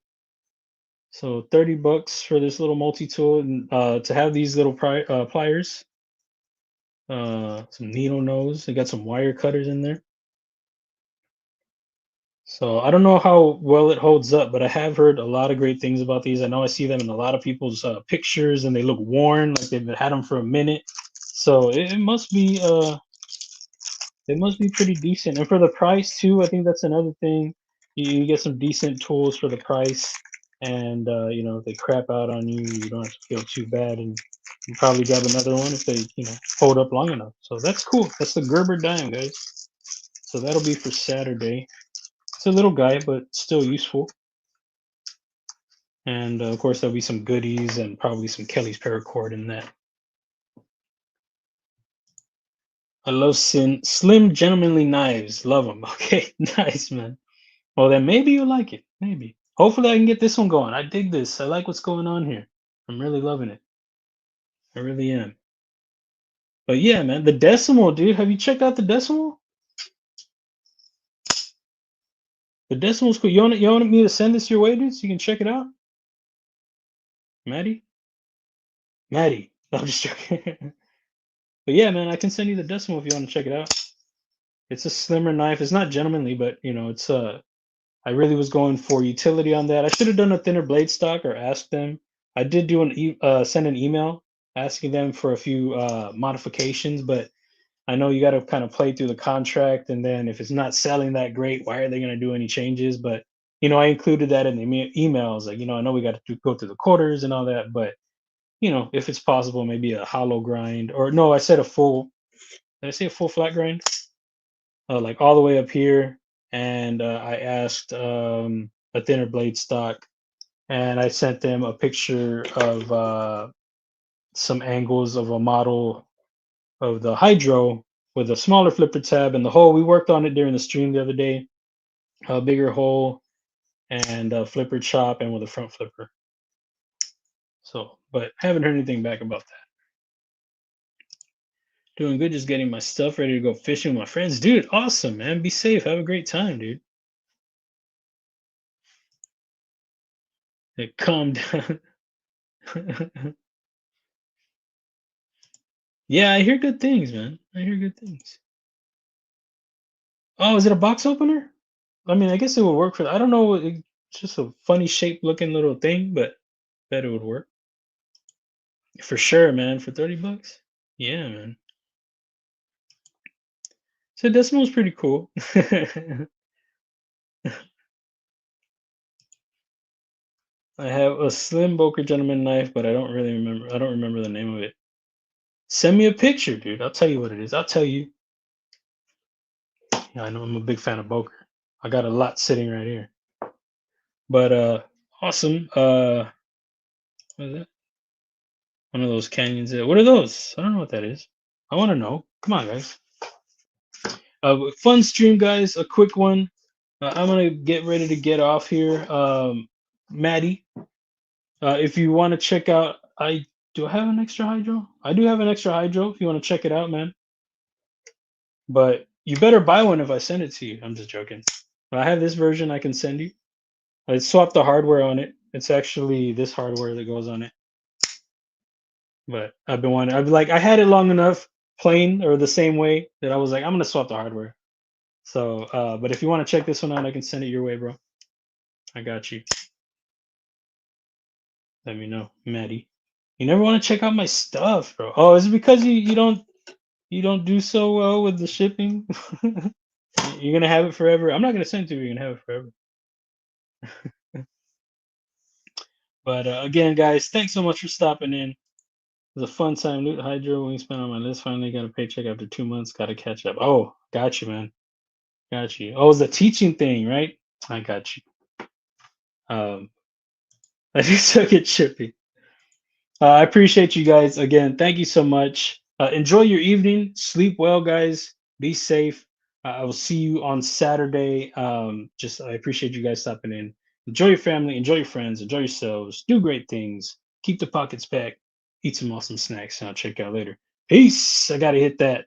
[SPEAKER 1] So 30 bucks for this little multi-tool and to have these little pliers. Some needle nose. They got some wire cutters in there. So I don't know how well it holds up, but I have heard a lot of great things about these. I know I see them in a lot of people's pictures, and they look worn, like they've had them for a minute. So it must be they must be pretty decent. And for the price too, I think that's another thing. You get some decent tools for the price, and you know, if they crap out on you, you don't have to feel too bad, and you probably grab another one if they, you know, hold up long enough. So that's cool. That's the Gerber dime, guys. So that'll be for Saturday. It's a little guy, but still useful. And of course, there'll be some goodies and probably some Kelly's paracord in that. I love slim gentlemanly knives. Love them. Okay, nice, man. Well, then maybe you'll like it. Maybe. Hopefully, I can get this one going. I dig this. I like what's going on here. I'm really loving it. I really am. But yeah, man, the decimal, dude. Have you checked out the decimal? The decimal's cool. You want me to send this your way, dude, so you can check it out? Maddie? Maddie. No, I'm just joking. But yeah, man, I can send you the decimal if you want to check it out. It's a slimmer knife. It's not gentlemanly, but you know, it's I really was going for utility on that. I should have done a thinner blade stock or asked them. I did do send an email asking them for a few modifications, but I know you got to kind of play through the contract, and then if it's not selling that great, why are they going to do any changes? But you know, I included that in the emails. Like, you know, I know we got to go through the quarters and all that, but you know, if it's possible, maybe a hollow grind, or no, I said a full. Did I say a full flat grind? Like all the way up here, and I asked a thinner blade stock, and I sent them a picture of some angles of a model of the Hydro with a smaller flipper tab and the hole. We worked on it during the stream the other day. A bigger hole and a flipper chop and with a front flipper. So, but I haven't heard anything back about that. Doing good, just getting my stuff ready to go fishing with my friends. Dude, awesome, man. Be safe. Have a great time, dude. Hey, calm down. Yeah, I hear good things, man. I hear good things. Oh, is it a box opener? I mean, I guess it would work for. I don't know. It's just a funny shaped looking little thing, but bet it would work for sure, man. For 30 bucks, yeah, man. So decimal's pretty cool. I have a slim Boker gentleman knife, but I don't really remember. I don't remember the name of it. Send me a picture, dude. I'll tell you what it is. I'll tell you. Yeah, I know I'm a big fan of Boker. I got a lot sitting right here. But awesome. What is that? One of those canyons there. What are those? I don't know what that is. I want to know. Come on, guys. Fun stream, guys. A quick one. I'm gonna get ready to get off here. Maddie, if you want to check out, I have an extra hydro. I do have an extra hydro. If you want to check it out, man. But you better buy one if I send it to you. I'm just joking. I have this version I can send you. I swapped the hardware on it. It's actually this hardware that goes on it. But I've been wanting. I had it long enough, plain or the same way that I was like, I'm gonna swap the hardware. So, but if you want to check this one out, I can send it your way, bro. I got you. Let me know, Maddie. You never want to check out my stuff, bro. Oh, is it because you don't do so well with the shipping? You're gonna have it forever. I'm not gonna send it to you. You're gonna have it forever. But again, guys, thanks so much for stopping in. It was a fun time. Loot Hydro Wingspan on my list. Finally got a paycheck after 2 months. Got to catch up. Oh, got you, man. Got you. Oh, it's the teaching thing, right? I got you. I just took it chippy. I appreciate you guys again. Thank you so much. Enjoy your evening. Sleep well, guys. Be safe. I will see you on Saturday. Just I appreciate you guys stopping in. Enjoy your family. Enjoy your friends. Enjoy yourselves. Do great things. Keep the pockets packed. Eat some awesome snacks. And I'll check you out later. Peace. I gotta hit that.